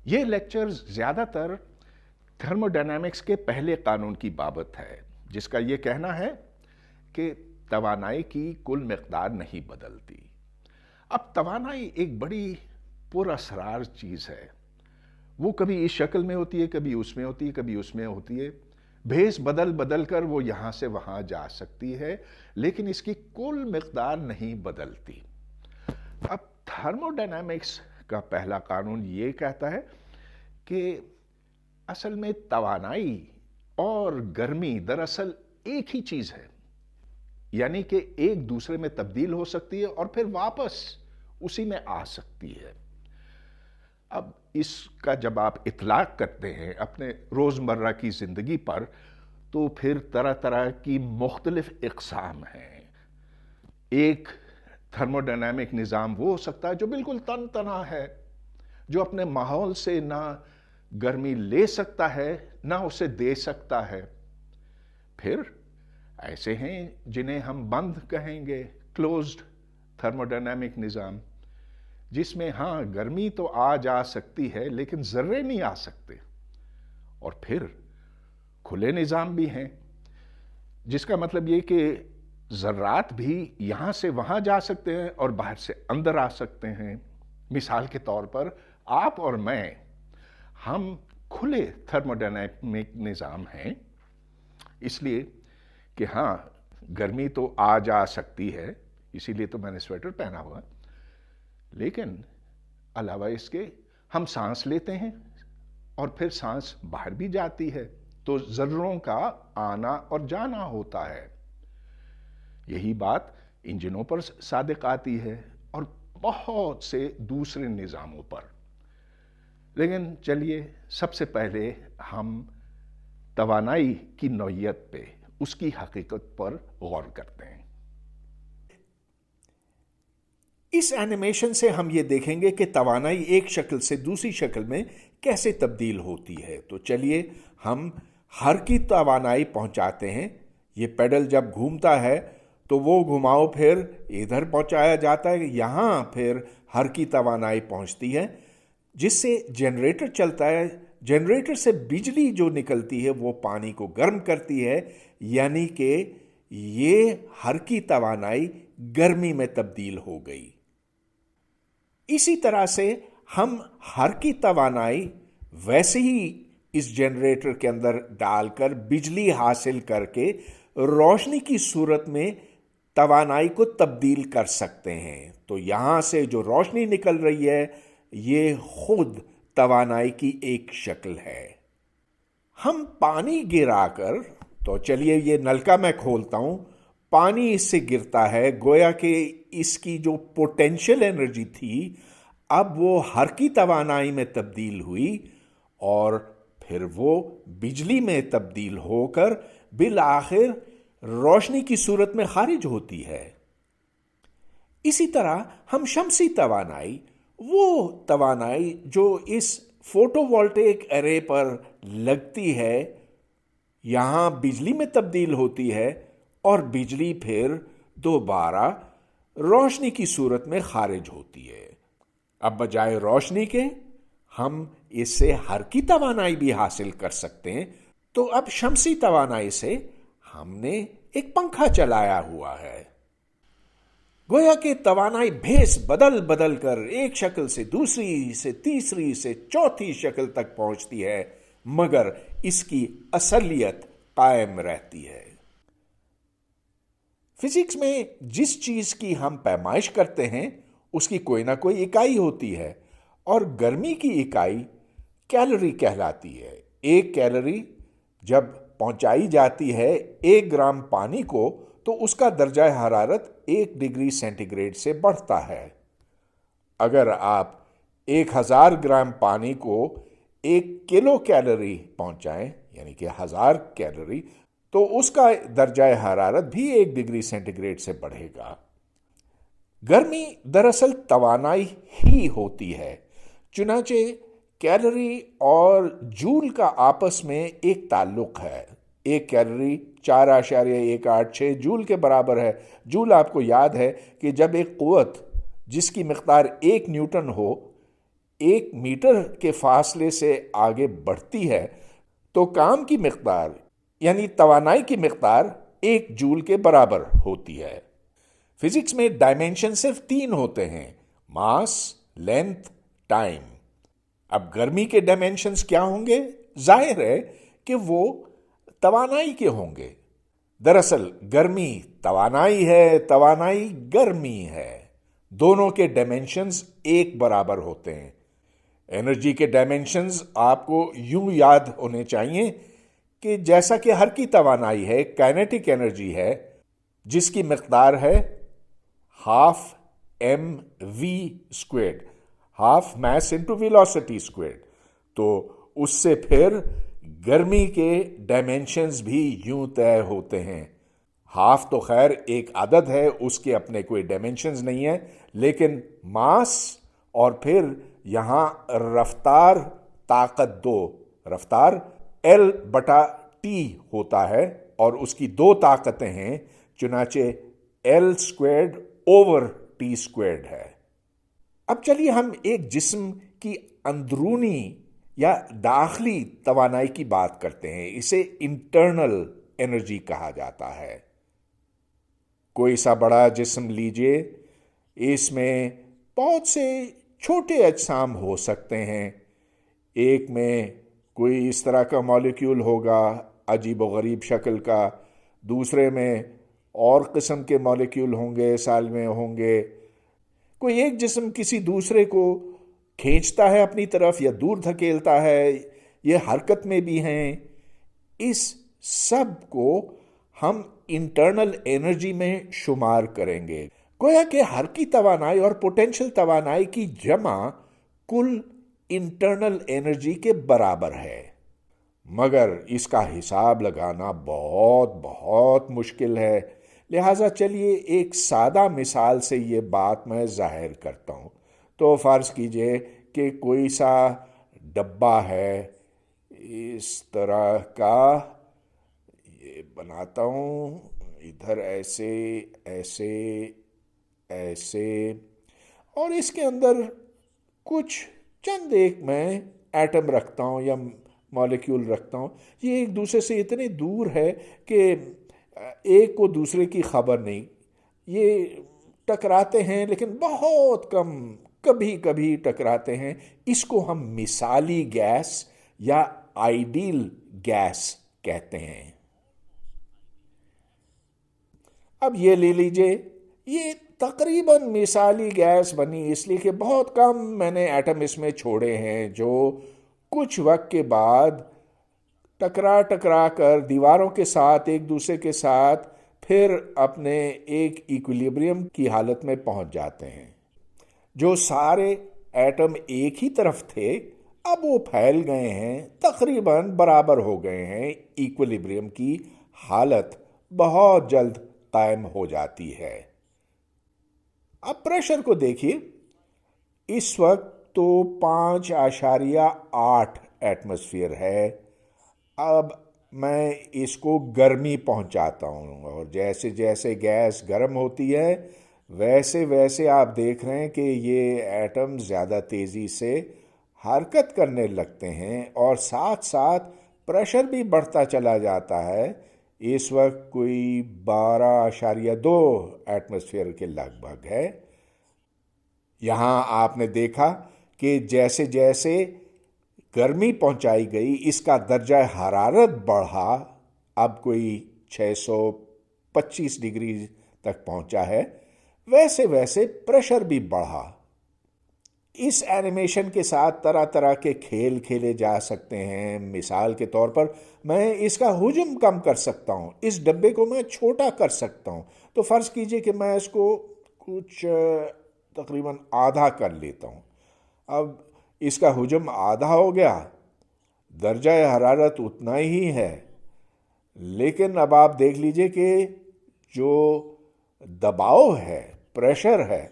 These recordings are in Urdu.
یہ لیکچر زیادہ تر تھرموڈائنامکس کے پہلے قانون کی بابت ہے، جس کا یہ کہنا ہے کہ توانائی کی کل مقدار نہیں بدلتی۔ اب توانائی ایک بڑی پر اسرار چیز ہے، وہ کبھی اس شکل میں ہوتی ہے، کبھی اس میں ہوتی ہے، کبھی اس میں ہوتی ہے، بھیس بدل بدل کر وہ یہاں سے وہاں جا سکتی ہے، لیکن اس کی کل مقدار نہیں بدلتی۔ اب تھرموڈائنامکس کا پہلا قانون یہ کہتا ہے کہ اصل میں توانائی اور گرمی دراصل ایک ہی چیز ہے، یعنی کہ ایک دوسرے میں تبدیل ہو سکتی ہے اور پھر واپس اسی میں آ سکتی ہے۔ اب اس کا جب آپ اطلاق کرتے ہیں اپنے روزمرہ کی زندگی پر تو پھر طرح طرح کی مختلف اقسام ہیں۔ ایک تھرموڈائنامک نظام وہ ہو سکتا ہے جو بالکل تن تنہا ہے، جو اپنے ماحول سے نہ گرمی لے سکتا ہے نہ اسے دے سکتا ہے۔ پھر ایسے ہیں جنہیں ہم بند کہیں گے، کلوزڈ تھرموڈائنامک نظام، جس میں ہاں گرمی تو آ جا سکتی ہے لیکن ذرے نہیں آ سکتے۔ اور پھر کھلے نظام بھی ہیں، جس کا مطلب یہ کہ ذرات بھی یہاں سے وہاں جا سکتے ہیں اور باہر سے اندر آ سکتے ہیں۔ مثال کے طور پر آپ اور میں، ہم کھلے تھرموڈائنامک نظام ہیں، اس لیے کہ ہاں گرمی تو آ جا سکتی ہے، اسی لیے تو میں نے سویٹر پہنا ہوا، لیکن علاوہ اس کے ہم سانس لیتے ہیں اور پھر سانس باہر بھی جاتی ہے، تو ذروں کا آنا اور جانا ہوتا ہے۔ یہی بات انجنوں پر صادق آتی ہے اور بہت سے دوسرے نظاموں پر۔ لیکن چلیے سب سے پہلے ہم توانائی کی نوعیت پہ، اس کی حقیقت پر غور کرتے ہیں۔ اس اینیمیشن سے ہم یہ دیکھیں گے کہ توانائی ایک شکل سے دوسری شکل میں کیسے تبدیل ہوتی ہے۔ تو چلیے ہم ہر کی توانائی پہنچاتے ہیں۔ یہ پیڈل جب گھومتا ہے تو وہ گھماؤ پھر ادھر پہنچایا جاتا ہے، یہاں پھر ہر کی توانائی پہنچتی ہے، جس سے جنریٹر چلتا ہے۔ جنریٹر سے بجلی جو نکلتی ہے وہ پانی کو گرم کرتی ہے، یعنی کہ یہ ہر کی توانائی گرمی میں تبدیل ہو گئی۔ اسی طرح سے ہم ہر کی توانائی ویسے ہی اس جنریٹر کے اندر ڈال کر بجلی حاصل کر کے روشنی کی صورت میں توانائی کو تبدیل کر سکتے ہیں۔ تو یہاں سے جو روشنی نکل رہی ہے یہ خود توانائی کی ایک شکل ہے۔ ہم پانی گرا کر، تو چلیے یہ نلکا میں کھولتا ہوں، پانی اس سے گرتا ہے، گویا کہ اس کی جو پوٹینشل انرجی تھی اب وہ ہر کی توانائی میں تبدیل ہوئی اور پھر وہ بجلی میں تبدیل ہو کر بالآخر روشنی کی صورت میں خارج ہوتی ہے۔ اسی طرح ہم شمسی توانائی، وہ توانائی جو اس فوٹو وولٹیک ایرے پر لگتی ہے، یہاں بجلی میں تبدیل ہوتی ہے اور بجلی پھر دوبارہ روشنی کی صورت میں خارج ہوتی ہے۔ اب بجائے روشنی کے ہم اس سے ہر کی توانائی بھی حاصل کر سکتے ہیں۔ تو اب شمسی توانائی سے ہم نے ایک پنکھا چلایا ہوا ہے، گویا کہ توانائی بھیس بدل بدل کر ایک شکل سے دوسری سے تیسری سے چوتھی شکل تک پہنچتی ہے، مگر اس کی اصلیت قائم رہتی ہے۔ فزکس میں جس چیز کی ہم پیمائش کرتے ہیں اس کی کوئی نہ کوئی اکائی ہوتی ہے، اور گرمی کی اکائی کیلوری کہلاتی ہے۔ ایک کیلوری جب پہنچائی جاتی ہے 1 گرام پانی کو تو اس کا درجہ حرارت 1 ڈگری سینٹی گریڈ سے بڑھتا ہے۔ اگر آپ 1000 گرام پانی کو 1 کلو کیلوری پہنچائیں، یعنی کہ 1000 کیلوری، تو اس کا درجہ حرارت بھی 1 ڈگری سینٹی گریڈ سے بڑھے گا۔ گرمی دراصل توانائی ہی ہوتی ہے، چنانچہ کیلوری اور جول کا آپس میں ایک تعلق ہے۔ 1 کیلوری 4.186 جول کے برابر ہے۔ جول آپ کو یاد ہے کہ جب ایک قوت جس کی مقدار 1 نیوٹن ہو 1 میٹر کے فاصلے سے آگے بڑھتی ہے تو کام کی مقدار یعنی توانائی کی مقدار 1 جول کے برابر ہوتی ہے۔ فزکس میں ڈائمینشن صرف 3 ہوتے ہیں: ماس، لینتھ، ٹائم۔ اب گرمی کے ڈائمینشنز کیا ہوں گے؟ ظاہر ہے کہ وہ توانائی کے ہوں گے۔ دراصل گرمی توانائی ہے، توانائی گرمی ہے، دونوں کے ڈائمینشنز ایک برابر ہوتے ہیں۔ انرجی کے ڈائمینشنز آپ کو یوں یاد ہونے چاہیے کہ جیسا کہ ہر کی توانائی ہے، کائنیٹک انرجی ہے جس کی مقدار ہے ½ mv²، half mass into velocity squared. تو اس سے پھر گرمی کے ڈائمینشنز بھی یوں طے ہوتے ہیں۔ ہاف تو خیر ایک عدد ہے، اس کے اپنے کوئی ڈائمینشنز نہیں ہیں، لیکن ماس اور پھر یہاں رفتار طاقت 2، رفتار L/T ہوتا ہے اور اس کی 2 طاقتیں ہیں، چنانچہ L²/T² ہے۔ اب چلیے ہم ایک جسم کی اندرونی یا داخلی توانائی کی بات کرتے ہیں، اسے انٹرنل انرجی کہا جاتا ہے۔ کوئی سا بڑا جسم لیجئے، اس میں بہت سے چھوٹے اجسام ہو سکتے ہیں۔ ایک میں کوئی اس طرح کا مالیکیول ہوگا عجیب و غریب شکل کا، دوسرے میں اور قسم کے مالیکیول ہوں گے، سالمے ہوں گے۔ کوئی ایک جسم کسی دوسرے کو کھینچتا ہے اپنی طرف یا دور دھکیلتا ہے، یہ حرکت میں بھی ہیں۔ اس سب کو ہم انٹرنل انرجی میں شمار کریں گے۔ گویا کہ ہر کی توانائی اور پوٹینشل توانائی کی جمع کل انٹرنل انرجی کے برابر ہے، مگر اس کا حساب لگانا بہت بہت مشکل ہے۔ لہٰذا چلیے ایک سادہ مثال سے یہ بات میں ظاہر کرتا ہوں۔ تو فرض کیجئے کہ کوئی سا ڈبہ ہے اس طرح کا، یہ بناتا ہوں، ادھر ایسے ایسے ایسے، اور اس کے اندر کچھ چند ایک میں ایٹم رکھتا ہوں یا مالیکیول رکھتا ہوں۔ یہ ایک دوسرے سے اتنے دور ہے کہ ایک کو دوسرے کی خبر نہیں، یہ ٹکراتے ہیں لیکن بہت کم، کبھی کبھی ٹکراتے ہیں۔ اس کو ہم مثالی گیس یا آئیڈیل گیس کہتے ہیں۔ اب یہ لے لیجئے، یہ تقریباً مثالی گیس بنی اس لیے کہ بہت کم میں نے ایٹم اس میں چھوڑے ہیں، جو کچھ وقت کے بعد ٹکرا ٹکرا کر دیواروں کے ساتھ ایک دوسرے کے ساتھ پھر اپنے ایک ایکویلیبریم کی حالت میں پہنچ جاتے ہیں۔ جو سارے ایٹم ایک ہی طرف تھے اب وہ پھیل گئے ہیں، تقریباً برابر ہو گئے ہیں، ایکویلیبریم کی حالت بہت جلد قائم ہو جاتی ہے۔ اب پریشر کو دیکھیے، اس وقت تو 5.8 ایٹماسفیئر ہے۔ اب میں اس کو گرمی پہنچاتا ہوں، اور جیسے جیسے گیس گرم ہوتی ہے ویسے ویسے آپ دیکھ رہے ہیں کہ یہ ایٹم زیادہ تیزی سے حرکت کرنے لگتے ہیں، اور ساتھ ساتھ پریشر بھی بڑھتا چلا جاتا ہے۔ اس وقت کوئی 12.2 ایٹماسفیئر کے لگ بھگ ہے۔ یہاں آپ نے دیکھا کہ جیسے جیسے گرمی پہنچائی گئی اس کا درجہ حرارت بڑھا، اب کوئی 625 ڈگری تک پہنچا ہے، ویسے ویسے پریشر بھی بڑھا۔ اس اینیمیشن کے ساتھ طرح طرح کے کھیل کھیلے جا سکتے ہیں۔ مثال کے طور پر میں اس کا حجم کم کر سکتا ہوں، اس ڈبے کو میں چھوٹا کر سکتا ہوں۔ تو فرض کیجئے کہ میں اس کو کچھ تقریباً آدھا کر لیتا ہوں۔ اب اس کا حجم آدھا ہو گیا، درجہ حرارت اتنا ہی ہے، لیکن اب آپ دیکھ لیجئے کہ جو دباؤ ہے، پریشر ہے،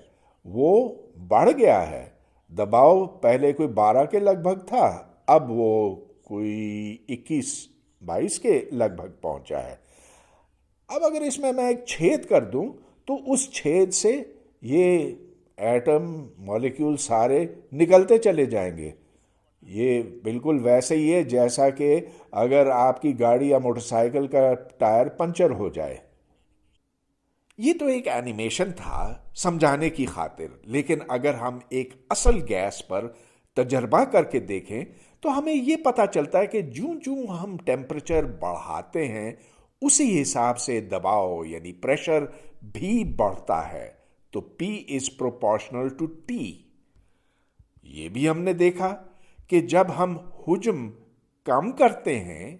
وہ بڑھ گیا ہے۔ دباؤ پہلے کوئی 12 کے لگ بھگ تھا، اب وہ کوئی 21-22 کے لگ بھگ پہنچا ہے۔ اب اگر اس میں ایک چھید کر دوں تو اس چھید سے یہ ایٹم مالیکیول سارے نکلتے چلے جائیں گے. یہ بالکل ویسے ہی ہے جیسا کہ اگر آپ کی گاڑی یا موٹر سائیکل کا ٹائر پنچر ہو جائے. یہ تو ایک اینیمیشن تھا سمجھانے کی خاطر، لیکن اگر ہم ایک اصل گیس پر تجربہ کر کے دیکھیں تو ہمیں یہ پتہ چلتا ہے کہ جوں جوں ہم ٹیمپریچر بڑھاتے ہیں اسی حساب سے دباؤ یعنی پریشر بھی بڑھتا ہے. تو P is proportional to T. یہ بھی ہم نے دیکھا کہ جب ہم حجم کم کرتے ہیں،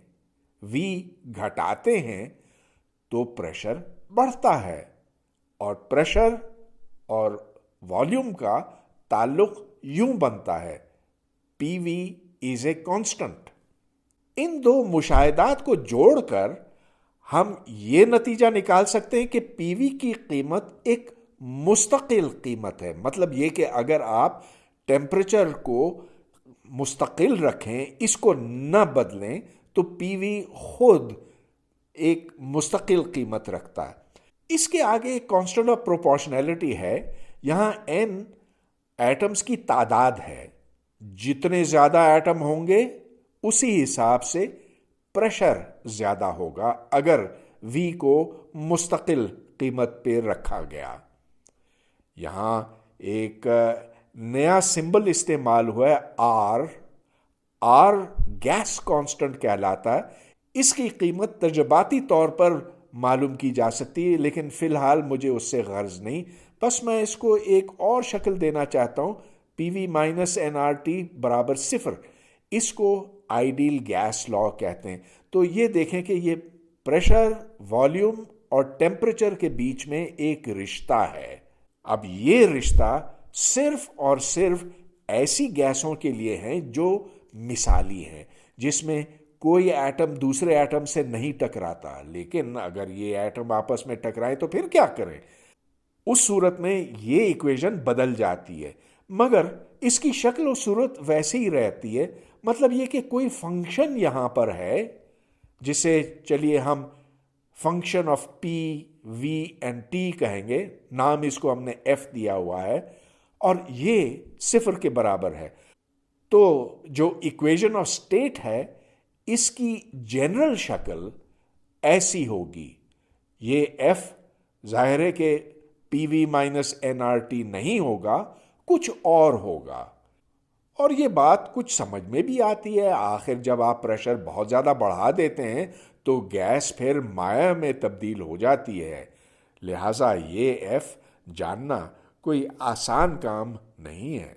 V گھٹاتے ہیں، تو پریشر بڑھتا ہے، اور پریشر اور والیوم کا تعلق یوں بنتا ہے PV is a constant. ان دو مشاہدات کو جوڑ کر ہم یہ نتیجہ نکال سکتے ہیں کہ پی وی کی قیمت ایک مستقل قیمت ہے. مطلب یہ کہ اگر آپ ٹیمپریچر کو مستقل رکھیں، اس کو نہ بدلیں، تو پی وی خود ایک مستقل قیمت رکھتا ہے. اس کے آگے کانسٹنٹ آف پروپورشنلٹی ہے. یہاں n ایٹمز کی تعداد ہے. جتنے زیادہ ایٹم ہوں گے اسی حساب سے پریشر زیادہ ہوگا اگر V کو مستقل قیمت پہ رکھا گیا. یہاں ایک نیا سمبل استعمال ہوا ہے R گیس کانسٹنٹ کہلاتا ہے. اس کی قیمت تجرباتی طور پر معلوم کی جا سکتی ہے، لیکن فی الحال مجھے اس سے غرض نہیں. بس میں اس کو ایک اور شکل دینا چاہتا ہوں، PV مائنس nRT برابر 0. اس کو آئیڈیل گیس لا کہتے ہیں. تو یہ دیکھیں کہ یہ پریشر، والیوم اور ٹیمپریچر کے بیچ میں ایک رشتہ ہے. اب یہ رشتہ صرف اور صرف ایسی گیسوں کے لیے ہیں جو مثالی ہیں، جس میں کوئی ایٹم دوسرے ایٹم سے نہیں ٹکراتا. لیکن اگر یہ ایٹم آپس میں ٹکرائیں تو پھر کیا کریں؟ اس صورت میں یہ ایکویشن بدل جاتی ہے، مگر اس کی شکل و صورت ویسے ہی رہتی ہے. مطلب یہ کہ کوئی فنکشن یہاں پر ہے جسے چلیے ہم function of P, V and T کہیں گے. نام اس کو ہم نے F دیا ہوا ہے، اور یہ 0 کے برابر ہے. تو جو ایکویشن آف اسٹیٹ ہے اس کی جنرل شکل ایسی ہوگی. یہ F ظاہر ہے کہ PV مائنس nRT نہیں ہوگا، کچھ اور ہوگا. اور یہ بات کچھ سمجھ میں بھی آتی ہے. آخر جب آپ پریشر بہت زیادہ بڑھا دیتے ہیں تو گیس پھر مائع میں تبدیل ہو جاتی ہے. لہٰذا یہ F جاننا کوئی آسان کام نہیں ہے.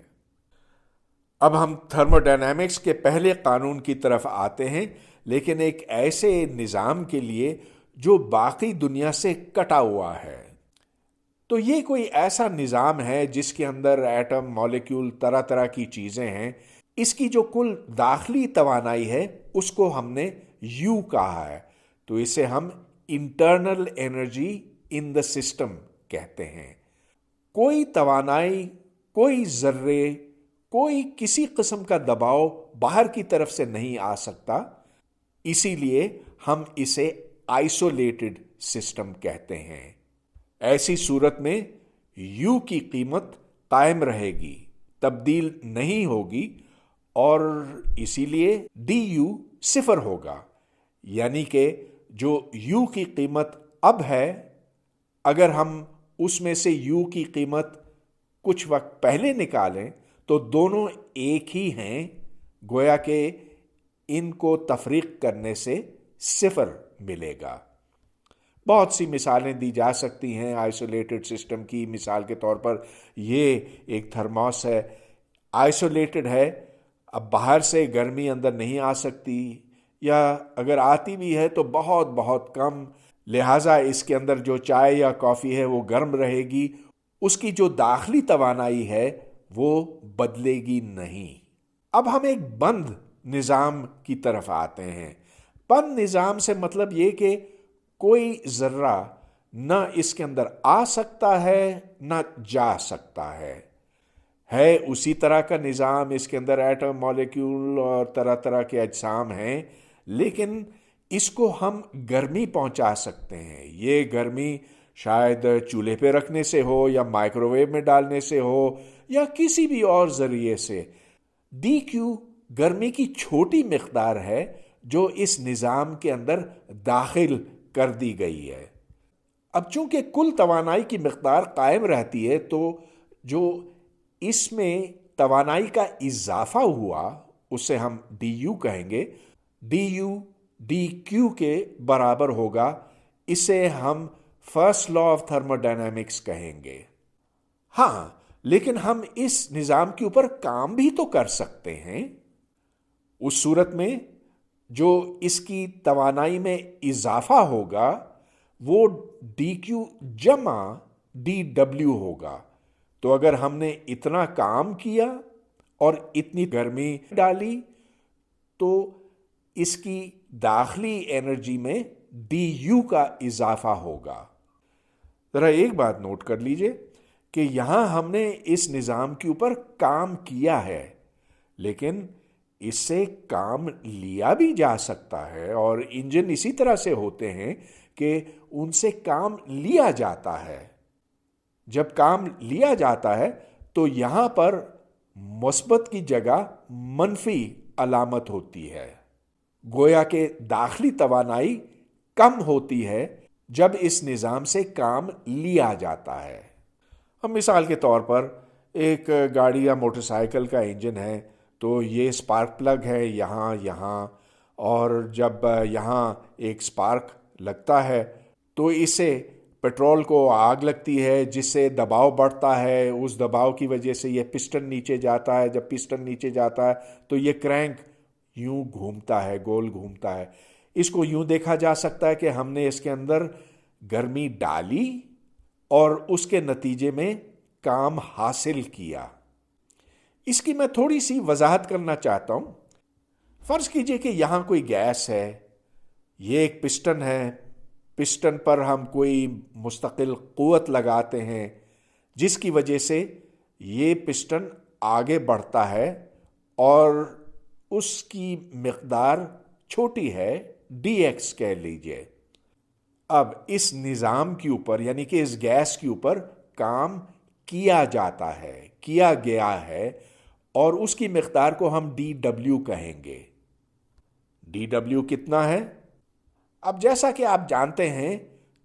اب ہم تھرموڈائنامکس کے پہلے قانون کی طرف آتے ہیں، لیکن ایک ایسے نظام کے لیے جو باقی دنیا سے کٹا ہوا ہے. تو یہ کوئی ایسا نظام ہے جس کے اندر ایٹم، مالیکیول، طرح طرح کی چیزیں ہیں. اس کی جو کل داخلی توانائی ہے اس کو ہم نے U کہا ہے. تو اسے ہم internal energy in the system کہتے ہیں. کوئی توانائی، کوئی ذرے، کوئی کسی قسم کا دباؤ باہر کی طرف سے نہیں آ سکتا. اسی لیے ہم اسے آئسولیٹڈ سسٹم کہتے ہیں. ایسی صورت میں U کی قیمت قائم رہے گی، تبدیل نہیں ہوگی، اور اسی لیے DU 0 ہوگا. یعنی کہ جو U کی قیمت اب ہے، اگر ہم اس میں سے U کی قیمت کچھ وقت پہلے نکالیں تو دونوں ایک ہی ہیں. گویا کہ ان کو تفریق کرنے سے 0 ملے گا. بہت سی مثالیں دی جا سکتی ہیں آئسولیٹڈ سسٹم کی. مثال کے طور پر یہ ایک تھرموس ہے، آئسولیٹڈ ہے. اب باہر سے گرمی اندر نہیں آ سکتی، یا اگر آتی بھی ہے تو بہت بہت کم. لہٰذا اس کے اندر جو چائے یا کافی ہے وہ گرم رہے گی. اس کی جو داخلی توانائی ہے وہ بدلے گی نہیں. اب ہم ایک بند نظام کی طرف آتے ہیں. بند نظام سے مطلب یہ کہ کوئی ذرہ نہ اس کے اندر آ سکتا ہے نہ جا سکتا ہے. اسی طرح کا نظام، اس کے اندر ایٹم، مالیکیول اور طرح طرح کے اجسام ہیں، لیکن اس کو ہم گرمی پہنچا سکتے ہیں. یہ گرمی شاید چولہے پہ رکھنے سے ہو یا مائکروویو میں ڈالنے سے ہو یا کسی بھی اور ذریعے سے۔ ڈی کیو گرمی کی چھوٹی مقدار ہے جو اس نظام کے اندر داخل کر دی گئی ہے۔ اب چونکہ کل توانائی کی مقدار قائم رہتی ہے تو جو اس میں توانائی کا اضافہ ہوا اسے ہم ڈی یو کہیں گے، ڈی یو ڈی کیو کے برابر ہوگا۔ اسے ہم first law of thermo dynamics کہیں گے۔ ہاں، لیکن ہم اس نظام کے اوپر کام بھی تو کر سکتے ہیں۔ اس صورت میں جو اس کی توانائی میں اضافہ ہوگا وہ ڈی کیو جمع ڈی ڈبلیو ہوگا۔ تو اگر ہم نے اتنا کام کیا اور اتنی گرمی ڈالی تو اس کی داخلی انرجی میں ڈی یو کا اضافہ ہوگا۔ ذرا ایک بات نوٹ کر لیجئے کہ یہاں ہم نے اس نظام کے اوپر کام کیا ہے، لیکن اس سے کام لیا بھی جا سکتا ہے، اور انجن اسی طرح سے ہوتے ہیں کہ ان سے کام لیا جاتا ہے۔ جب کام لیا جاتا ہے تو یہاں پر مثبت کی جگہ منفی علامت ہوتی ہے، گویا کہ داخلی توانائی کم ہوتی ہے جب اس نظام سے کام لیا جاتا ہے۔ ہم مثال کے طور پر ایک گاڑی یا موٹر سائیکل کا انجن ہے، تو یہ سپارک پلگ ہے یہاں، اور جب یہاں ایک سپارک لگتا ہے تو اسے پیٹرول کو آگ لگتی ہے، جس سے دباؤ بڑھتا ہے۔ اس دباؤ کی وجہ سے یہ پسٹن نیچے جاتا ہے، جب پسٹن نیچے جاتا ہے تو یہ کرینک یوں گھومتا ہے، گول گھومتا ہے۔ اس کو یوں دیکھا جا سکتا ہے کہ ہم نے اس کے اندر گرمی ڈالی اور اس کے نتیجے میں کام حاصل کیا۔ اس کی میں تھوڑی سی وضاحت کرنا چاہتا ہوں۔ فرض کیجئے کہ یہاں کوئی گیس ہے، یہ ایک پسٹن ہے، پسٹن پر ہم کوئی مستقل قوت لگاتے ہیں جس کی وجہ سے یہ پسٹن آگے بڑھتا ہے اور اس کی مقدار چھوٹی ہے، ڈی ایکس کہہ لیجئے۔ اب اس نظام کے اوپر یعنی کہ اس گیس کے اوپر کام کیا جاتا ہے، کیا گیا ہے، اور اس کی مقدار کو ہم ڈی ڈبلیو کہیں گے۔ ڈی ڈبلیو کتنا ہے؟ اب جیسا کہ آپ جانتے ہیں،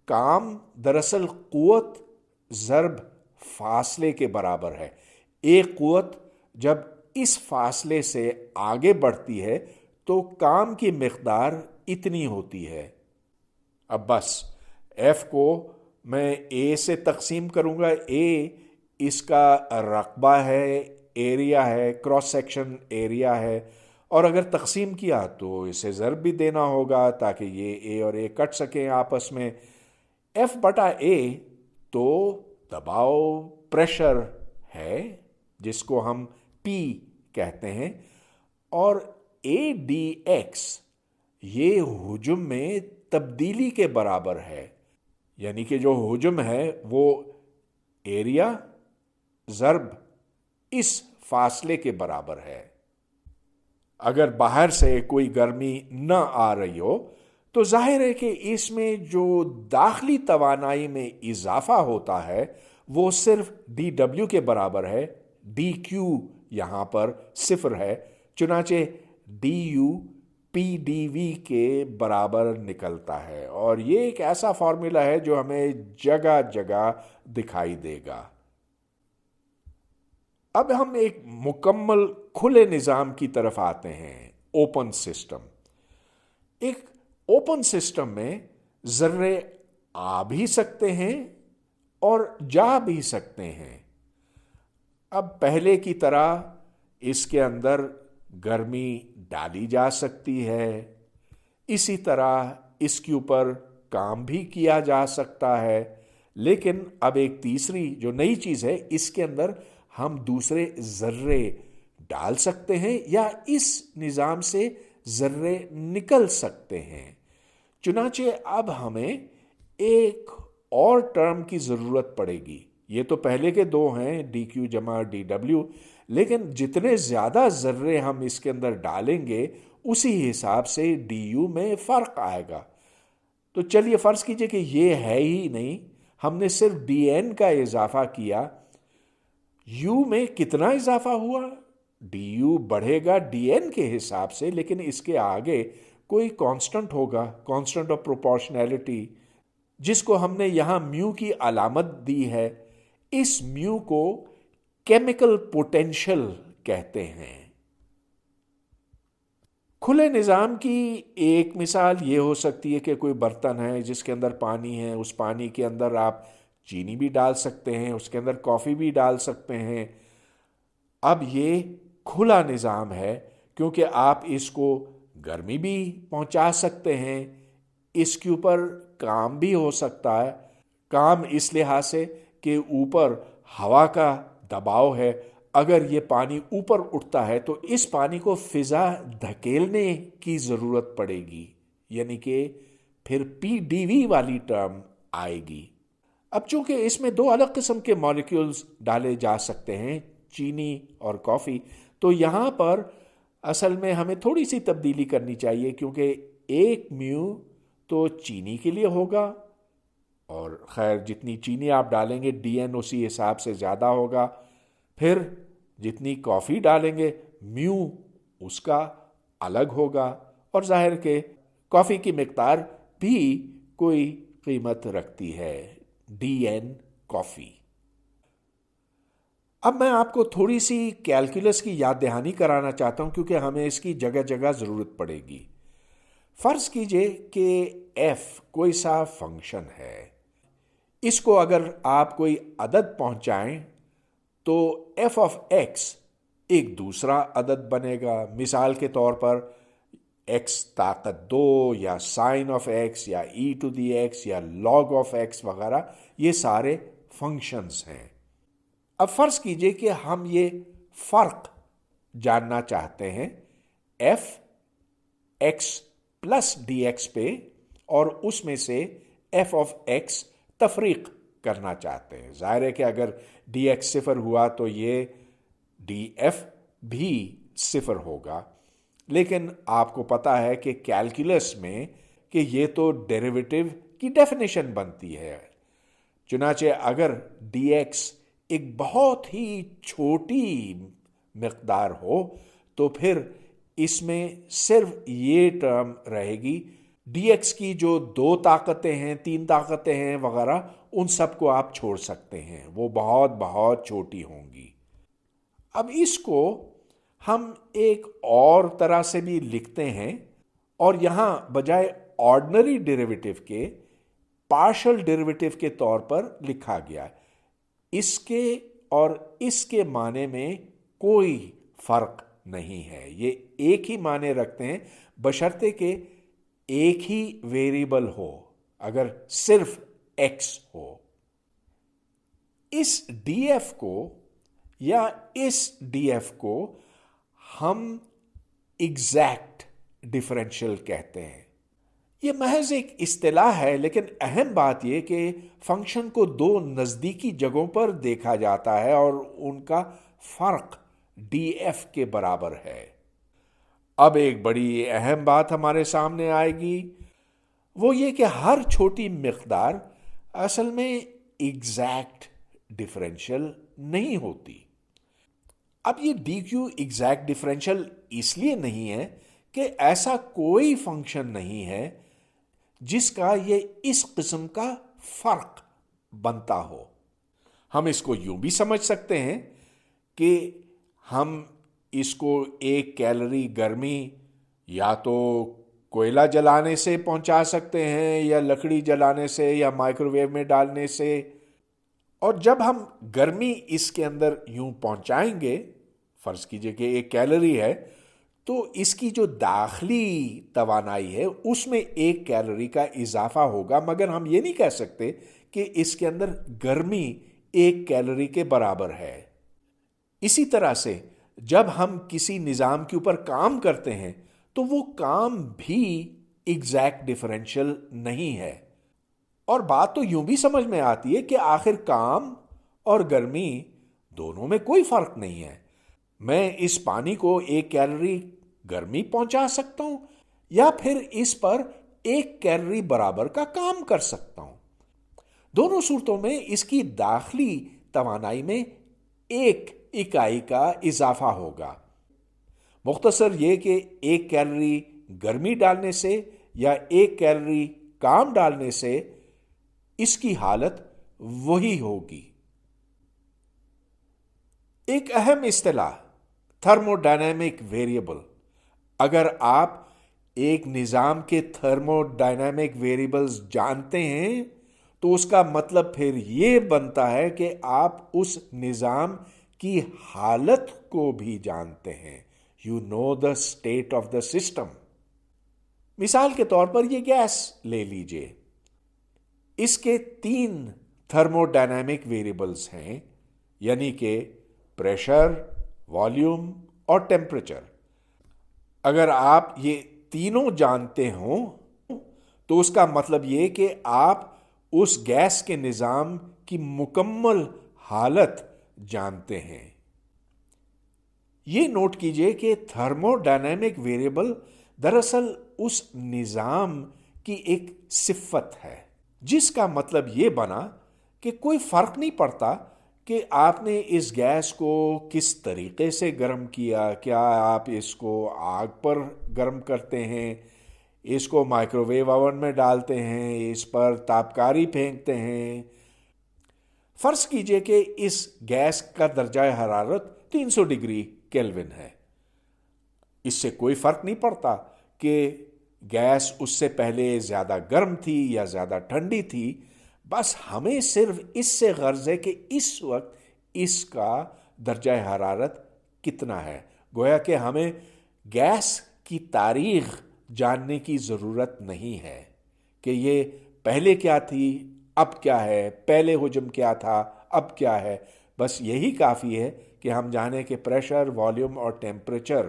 کام دراصل قوت ضرب فاصلے کے برابر ہے۔ ایک قوت جب اس فاصلے سے آگے بڑھتی ہے تو کام کی مقدار اتنی ہوتی ہے۔ اب بس ایف کو میں اے سے تقسیم کروں گا۔ اے اس کا رقبہ ہے، ایریا ہے، کراس سیکشن ایریا ہے، اور اگر تقسیم کیا تو اسے ضرب بھی دینا ہوگا تاکہ یہ اے اور اے کٹ سکیں آپس میں۔ ایف بٹا اے تو دباؤ، پریشر ہے جس کو ہم پی کہتے ہیں، اور اے ڈی ایکس یہ حجم میں تبدیلی کے برابر ہے، یعنی کہ جو حجم ہے وہ ایریا ضرب اس فاصلے کے برابر ہے۔ اگر باہر سے کوئی گرمی نہ آ رہی ہو تو ظاہر ہے کہ اس میں جو داخلی توانائی میں اضافہ ہوتا ہے وہ صرف ڈی ڈبلیو کے برابر ہے۔ ڈی کیو یہاں پر صفر ہے، چنانچہ ڈی یو پی ڈی وی کے برابر نکلتا ہے، اور یہ ایک ایسا فارمولا ہے جو ہمیں جگہ جگہ دکھائی دے گا۔ اب ہم ایک مکمل کھلے نظام کی طرف آتے ہیں، اوپن سسٹم۔ ایک اوپن سسٹم میں ذرے آ بھی سکتے ہیں اور جا بھی سکتے ہیں۔ اب پہلے کی طرح اس کے اندر گرمی ڈالی جا سکتی ہے، اسی طرح اس کے اوپر کام بھی کیا جا سکتا ہے، لیکن اب ایک تیسری جو نئی چیز ہے، اس کے اندر ہم دوسرے ذرے ڈال سکتے ہیں یا اس نظام سے ذرے نکل سکتے ہیں۔ چنانچہ اب ہمیں ایک اور ٹرم کی ضرورت پڑے گی۔ یہ تو پہلے کے دو ہیں، ڈی کیو جمع ڈی ڈبلیو، لیکن جتنے زیادہ ذرے ہم اس کے اندر ڈالیں گے اسی حساب سے ڈی یو میں فرق آئے گا۔ تو چلیے فرض کیجئے کہ یہ ہے ہی نہیں، ہم نے صرف ڈی این کا اضافہ کیا. یو میں کتنا اضافہ ہوا؟ ڈی یو بڑھے گا ڈی این کے حساب سے، لیکن اس کے آگے کوئی کانسٹنٹ ہوگا، کانسٹنٹ آف پروپورشنلٹی، جس کو ہم نے یہاں میو کی علامت دی ہے. اس میو کو کیمیکل پوٹینشل کہتے ہیں. کھلے نظام کی ایک مثال یہ ہو سکتی ہے کہ کوئی برتن ہے جس کے اندر پانی ہے، اس پانی کے اندر آپ چینی بھی ڈال سکتے ہیں، اس کے اندر کافی بھی ڈال سکتے ہیں. اب یہ کھلا نظام ہے کیونکہ آپ اس کو گرمی بھی پہنچا سکتے ہیں، اس کے اوپر کام بھی ہو سکتا ہے. کام اس لحاظ سے کہ اوپر ہوا کا دباؤ ہے، اگر یہ پانی اوپر اٹھتا ہے تو اس پانی کو فضا دھکیلنے کی ضرورت پڑے گی، یعنی کہ پھر پی ڈی وی والی ٹرم آئے گی. اب چونکہ اس میں دو الگ قسم کے مالیکیولز ڈالے جا سکتے ہیں، چینی اور کافی، تو یہاں پر اصل میں ہمیں تھوڑی سی تبدیلی کرنی چاہیے، کیونکہ ایک میو تو چینی کے لیے ہوگا، اور خیر جتنی چینی آپ ڈالیں گے ڈی این اسی حساب سے زیادہ ہوگا. پھر جتنی کافی ڈالیں گے میو اس کا الگ ہوگا، اور ظاہر کہ کافی کی مقدار بھی کوئی قیمت رکھتی ہے، ڈی این کافی. اب میں آپ کو تھوڑی سی کیلکولس کی یاد دہانی کرانا چاہتا ہوں، کیونکہ ہمیں اس کی جگہ جگہ ضرورت پڑے گی. فرض کیجئے کہ ایف کوئی سا فنکشن ہے، اس کو اگر آپ کوئی عدد پہنچائیں تو ایف آف ایکس ایک دوسرا عدد بنے گا. مثال کے طور پر ایکس طاقت 2 یا سائن آف ایکس یا ای ٹو دی ایکس یا لاگ آف ایکس وغیرہ، یہ سارے فنکشنز ہیں. اب فرض کیجئے کہ ہم یہ فرق جاننا چاہتے ہیں F X plus D X پہ، اور اس میں سے ایف آف ایکس تفریق کرنا چاہتے ہیں. ظاہر ہے کہ اگر ڈی ایکس صفر ہوا تو یہ ڈی ایف بھی صفر ہوگا، لیکن آپ کو پتا ہے کہ کیلکولس میں کہ یہ تو ڈیریویٹو کی ڈیفینیشن بنتی ہے. چنانچہ اگر ڈی ایکس ایک بہت ہی چھوٹی مقدار ہو تو پھر اس میں صرف یہ ٹرم رہے گی. ڈی ایکس کی جو 2 طاقتیں ہیں، 3 طاقتیں ہیں وغیرہ، ان سب کو آپ چھوڑ سکتے ہیں، وہ بہت بہت چھوٹی ہوں گی. اب اس کو ہم ایک اور طرح سے بھی لکھتے ہیں، اور یہاں بجائے آرڈنری ڈیریویٹو کے پارشل ڈیریویٹو کے طور پر لکھا گیا. اس کے اور اس کے معنی میں کوئی فرق نہیں ہے، یہ ایک ہی معنی رکھتے ہیں بشرطے کہ ایک ہی ویریبل ہو، اگر صرف ایکس ہو. اس ڈی ایف کو یا اس ڈی ایف کو ہم ایگزیکٹ ڈفرینشیل کہتے ہیں. یہ محض ایک اصطلاح ہے، لیکن اہم بات یہ کہ فنکشن کو 2 نزدیکی جگہوں پر دیکھا جاتا ہے اور ان کا فرق ڈی ایف کے برابر ہے. اب ایک بڑی اہم بات ہمارے سامنے آئے گی، وہ یہ کہ ہر چھوٹی مقدار اصل میں ایگزیکٹ ڈفرینشیل نہیں ہوتی. اب یہ ڈی کیو ایگزیکٹ ڈفرینشیل اس لیے نہیں ہے کہ ایسا کوئی فنکشن نہیں ہے جس کا یہ اس قسم کا فرق بنتا ہو. ہم اس کو یوں بھی سمجھ سکتے ہیں کہ ہم اس کو 1 کیلری گرمی یا تو کوئلہ جلانے سے پہنچا سکتے ہیں، یا لکڑی جلانے سے، یا مائکرو ویو میں ڈالنے سے. اور جب ہم گرمی اس کے اندر یوں پہنچائیں گے، فرض کیجئے کہ 1 کیلری ہے، تو اس کی جو داخلی توانائی ہے اس میں 1 کیلری کا اضافہ ہوگا، مگر ہم یہ نہیں کہہ سکتے کہ اس کے اندر گرمی 1 کیلری کے برابر ہے. اسی طرح سے جب ہم کسی نظام کے اوپر کام کرتے ہیں تو وہ کام بھی ایگزیکٹ ڈفرینشیل نہیں ہے. اور بات تو یوں بھی سمجھ میں آتی ہے کہ آخر کام اور گرمی دونوں میں کوئی فرق نہیں ہے. میں اس پانی کو 1 کیلری گرمی پہنچا سکتا ہوں، یا پھر اس پر 1 کیلری برابر کا کام کر سکتا ہوں. دونوں صورتوں میں اس کی داخلی توانائی میں 1 اکائی کا اضافہ ہوگا۔ مختصر یہ کہ 1 کیلری گرمی ڈالنے سے یا 1 کیلری کام ڈالنے سے اس کی حالت وہی ہوگی۔ ایک اہم اصطلاح تھرمو ڈائنامک ویریبل۔ اگر آپ ایک نظام کے تھرمو ڈائنامک ویریبلز جانتے ہیں تو اس کا مطلب پھر یہ بنتا ہے کہ آپ اس نظام کی حالت کو بھی جانتے ہیں۔ You know the state of the system۔ مثال کے طور پر یہ گیس لے لیجئے۔ اس کے 3 تھرمو ڈائنامک ویریبلز ہیں، یعنی کہ پریشر، والیوم اور ٹیمپریچر۔ اگر آپ یہ تینوں جانتے ہوں تو اس کا مطلب یہ کہ آپ اس گیس کے نظام کی مکمل حالت جانتے ہیں۔ یہ نوٹ کیجئے کہ تھرمو ڈائنامک ویریبل دراصل اس نظام کی ایک صفت ہے، جس کا مطلب یہ بنا کہ کوئی فرق نہیں پڑتا کہ آپ نے اس گیس کو کس طریقے سے گرم کیا، کیا آپ اس کو آگ پر گرم کرتے ہیں، اس کو مائکرو ویو اوون میں ڈالتے ہیں، اس پر تابکاری پھینکتے ہیں۔ فرض کیجئے کہ اس گیس کا درجہ حرارت 300 ڈگری کیلون ہے۔ اس سے کوئی فرق نہیں پڑتا کہ گیس اس سے پہلے زیادہ گرم تھی یا زیادہ ٹھنڈی تھی، بس ہمیں صرف اس سے غرض ہے کہ اس وقت اس کا درجہ حرارت کتنا ہے۔ گویا کہ ہمیں گیس کی تاریخ جاننے کی ضرورت نہیں ہے کہ یہ پہلے کیا تھی، اب کیا ہے، پہلے حجم کیا تھا، اب کیا ہے۔ بس یہی کافی ہے کہ ہم جانیں کہ پریشر، والیوم اور ٹیمپریچر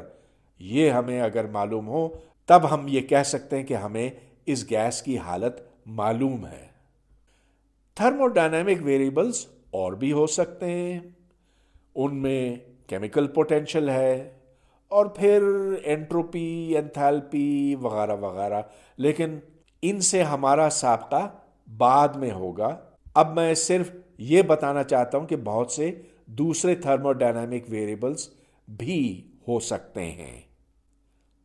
یہ ہمیں اگر معلوم ہو تب ہم یہ کہہ سکتے ہیں کہ ہمیں اس گیس کی حالت معلوم ہے۔ تھرمو ڈائنامک ویریبلز اور بھی ہو سکتے ہیں، ان میں کیمیکل پوٹینشل ہے اور پھر انٹروپی، انتھیلپی وغیرہ وغیرہ، لیکن ان سے ہمارا سابقہ بعد میں ہوگا۔ اب میں صرف یہ بتانا چاہتا ہوں کہ بہت سے دوسرے تھرمو ڈائنامک ویریبلز بھی ہو سکتے ہیں۔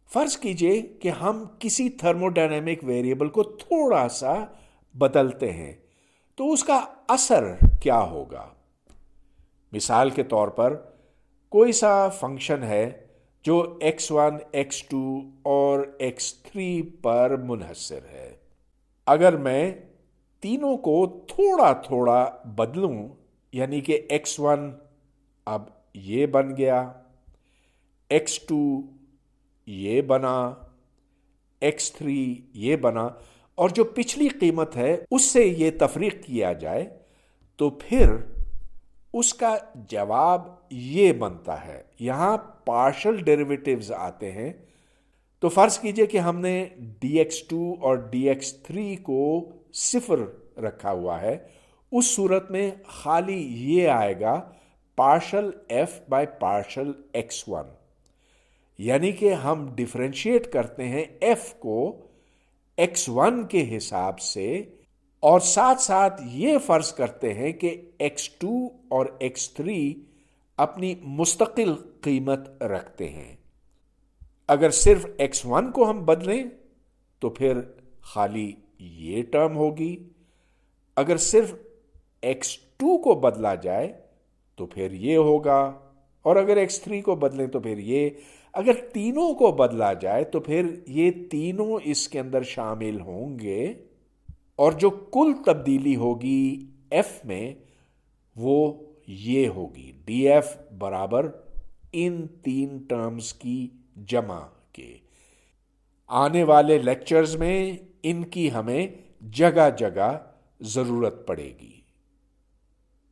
فرض کیجئے کہ ہم کسی تھرمو ڈائنامک ویریبل کو تھوڑا سا بدلتے ہیں تو اس کا اثر کیا ہوگا؟ مثال کے طور پر کوئی سا فنکشن ہے جو x1، x2 اور x3 پر منحصر ہے۔ اگر میں تینوں کو تھوڑا تھوڑا بدلوں، یعنی کہ x1 اب یہ بن گیا، x2 یہ بنا، x3 یہ بنا، اور جو پچھلی قیمت ہے اس سے یہ تفریق کیا جائے تو پھر اس کا جواب یہ بنتا ہے۔ یہاں پارشل ڈیریویٹیوز آتے ہیں، تو فرض کیجئے کہ ہم نے dx2 اور dx3 کو 0 رکھا ہوا ہے، اس صورت میں خالی یہ آئے گا partial f by partial x1، یعنی کہ ہم ڈیفرینشیٹ کرتے ہیں f کو x1 کے حساب سے اور ساتھ ساتھ یہ فرض کرتے ہیں کہ x2 اور x3 اپنی مستقل قیمت رکھتے ہیں۔ اگر صرف x1 کو ہم بدلیں تو پھر خالی یہ ٹرم ہوگی، اگر صرف x2 کو بدلا جائے تو پھر یہ ہوگا، اور اگر x3 کو بدلیں تو پھر یہ، اگر تینوں کو بدلا جائے تو پھر یہ تینوں اس کے اندر شامل ہوں گے، اور جو کل تبدیلی ہوگی f میں وہ یہ ہوگی df برابر ان 3 ٹرمز کی جمع کے۔ آنے والے لیکچرز میں ان کی ہمیں جگہ جگہ ضرورت پڑے گی۔